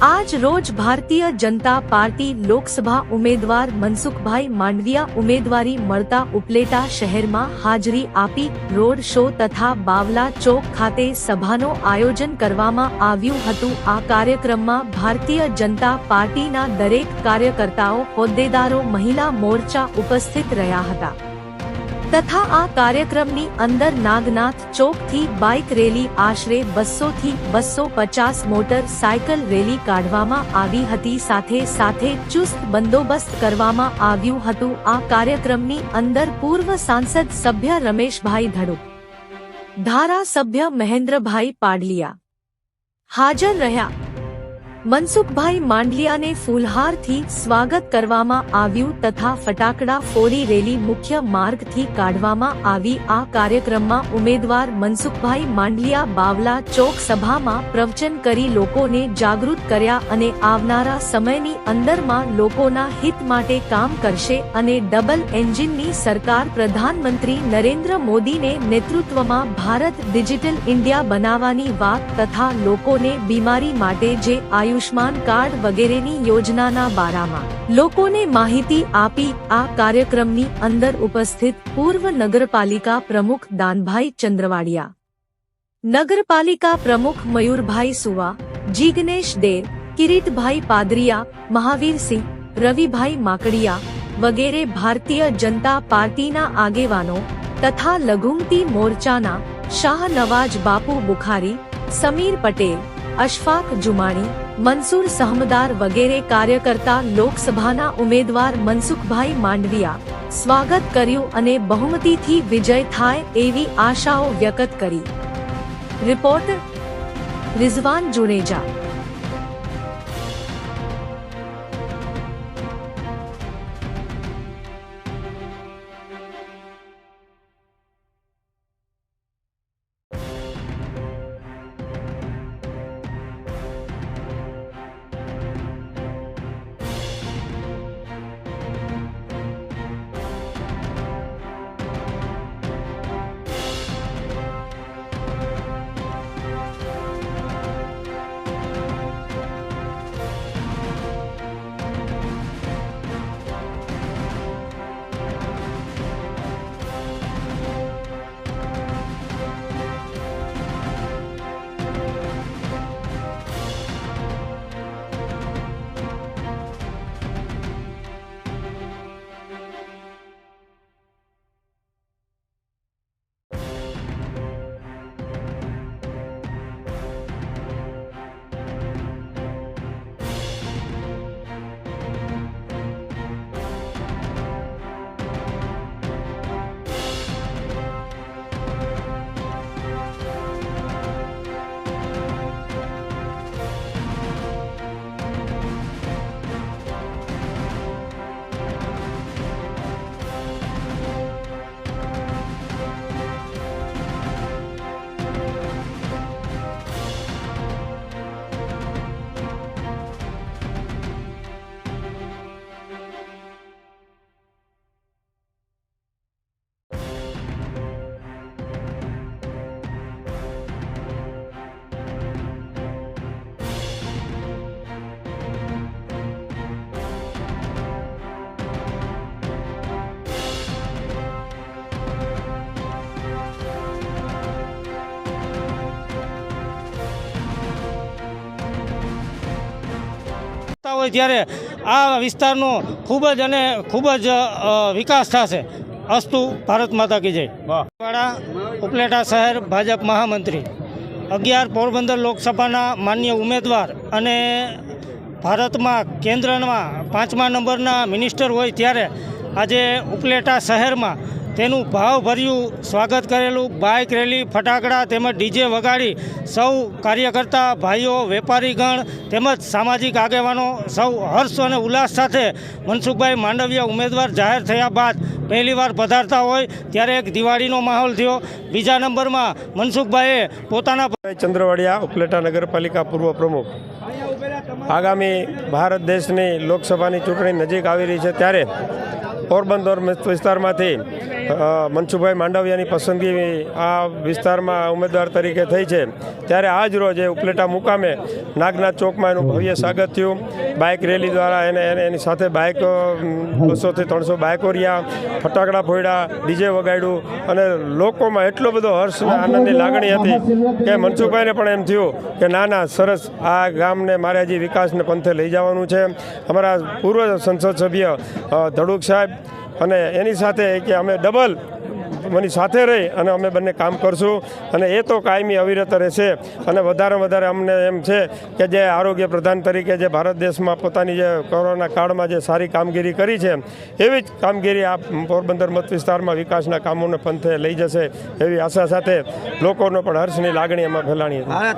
आज रोज भारतीय जनता पार्टी लोकसभा उम्मीदवार मनसुखभाई मांडविया उम्मीदवारी मळता उपलेटा शहर में हाजरी आपी रोड शो तथा बावला चौक खाते सभानो आयोजन करवामां आव्युं हतुं। आ कार्यक्रम में भारतीय जनता पार्टी ना दरेक कार्यकर्ताओ होद्देदारो महिला मोर्चा उपस्थित रह्या हता तथा आ कार्यक्रमनी अंदर नागनाथ चौक थी बाइक रेली आश्रे 200 થી 250 मोटर साइकल रेली काढवामां आवी हती। साथे साथे चुस्त बंदोबस्त करवामां आव्युं हतुं। आ कार्यक्रमनी अंदर पूर्व सांसद सभ्य रमेशभाई धड़ुक, धारासभ्य महेन्द्रभाई पाडलिया हाजर रह्या। मनसुखभाई मांडलियाने फूलहार थी स्वागत करवामां आव्युं तथा फटाकड़ा फोड़ी रेली मुख्य मार्ग थी काढवामां आवी। आ कार्यक्रममां उम्मीदवार मनसुखभाई मांडलिया बावला चौक सभामां प्रवचन करी लोकोने जागृत कर्या अने आवनारा समयनी अंदरमां लोकोना हित माटे काम करशे अने डबल एंजीननी सरकार प्रधानमंत्री नरेन्द्र मोदीने नेतृत्वमां भारत डिजिटल इंडिया बनाववानी वात तथा लोकोने बीमारी माटे जे आयुष्मान कार्ड वगैरेनी योजनाना बारामां लोकोने माहिती आपी। आ कार्यक्रमनी अंदर उपस्थित पूर्व नगरपालिका प्रमुख दानभाई चंद्रवाडिया, नगरपालिका प्रमुख मयूरभाई सुवा, जिग्नेश देर, किरीटभाई पादरिया, महावीर सिंह, रविभाई माकड़िया वगैरे भारतीय जनता पार्टीना आगेवानो तथा लघुमती मोर्चाना शाहनवाज बापू बुखारी, समीर पटेल, अशफाक जुमाणी, मंसूर सहमदार वगैरे कार्यकर्ता लोकसभाना उम्मीदवार मनसुखभाई मांडविया स्वागत कर्યું અને બહુમતીથી વિજય થાય એવી આશાઓ વ્યક્ત કરી। રિપોર્ટર રિઝવાન જુનેજા। હોય ત્યારે આ વિસ્તારનો ખૂબ જ વિકાસ થશે। અસ્તુ ભારત માતા કી જય। વાડા ઉપલેટા શહેર ભાજપ મહામંત્રી 11 પોરબંદર લોકસભાના માન્ય ઉમેદવાર અને ભારતમાં કેન્દ્રમાં 5મા નંબરના મિનિસ્ટર હોય ત્યારે આજે ઉપલેટા શહેરમાં તેનું ભાવભર્યું સ્વાગત કરેલું। બાઇક રેલી, ફટાકડા તેમજ ડીજે વગાડી સૌ કાર્યકર્તા ભાઈઓ, વેપારીગણ તેમજ સામાજિક આગેવાનો સૌ હર્ષ અને ઉલ્લાસ સાથે મનસુખભાઈ માંડવિયા ઉમેદવાર જાહેર થયા બાદ પહેલીવાર પધારતા હોય ત્યારે એક દિવાળીનો માહોલ થયો। બીજા નંબરમાં મનસુખભાઈએ પોતાના ચંદ્રવાડિયા ઉપલેટા નગરપાલિકા પૂર્વ પ્રમુખ આગામી ભારત દેશની લોકસભાની ચૂંટણી નજીક આવી રહી છે ત્યારે પોરબંદર વિસ્તારમાંથી મનસુખભાઈ માંડવિયાની પસંદગી આ વિસ્તારમાં ઉમેદવાર તરીકે થઈ છે ત્યારે આજ રોજ એ ઉપલેટા મુકામે નાગનાથ ચોકમાં એનું ભવ્ય સ્વાગત થયું. બાઇક રેલી દ્વારા એની સાથે બાઇક 200 થી 300 બાઇકો રહ્યા, ફટાકડા ફોડ્યા, ડીજે વગાડ્યું અને લોકોમાં એટલો બધો હર્ષ અને આનંદની લાગણી હતી કે મનસુખભાઈને પણ એમ થયું કે ના સરસ, આ ગામને મારે હજી વિકાસને પંથે લઈ જવાનું છે. અમારા પૂર્વ સંસદ સભ્ય ધડુક સાહેબ અને એની સાથે કે અમે ડબલ મની સાથે રહી અને અમે બંને કામ કરશું અને એ તો કાયમી અવિરત રહેશે. અને વધારે અમને એમ છે કે જે આરોગ્ય પ્રધાન તરીકે જે ભારત દેશમાં પોતાની જે કોરોના કાળમાં જે સારી કામગીરી કરી છે એવી જ કામગીરી આ પોરબંદર મત વિસ્તારમાં વિકાસના કામોને પંથે લઈ જશે એવી આશા સાથે લોકોનો પણ હર્ષની લાગણી એમાં ફેલાણી હતી.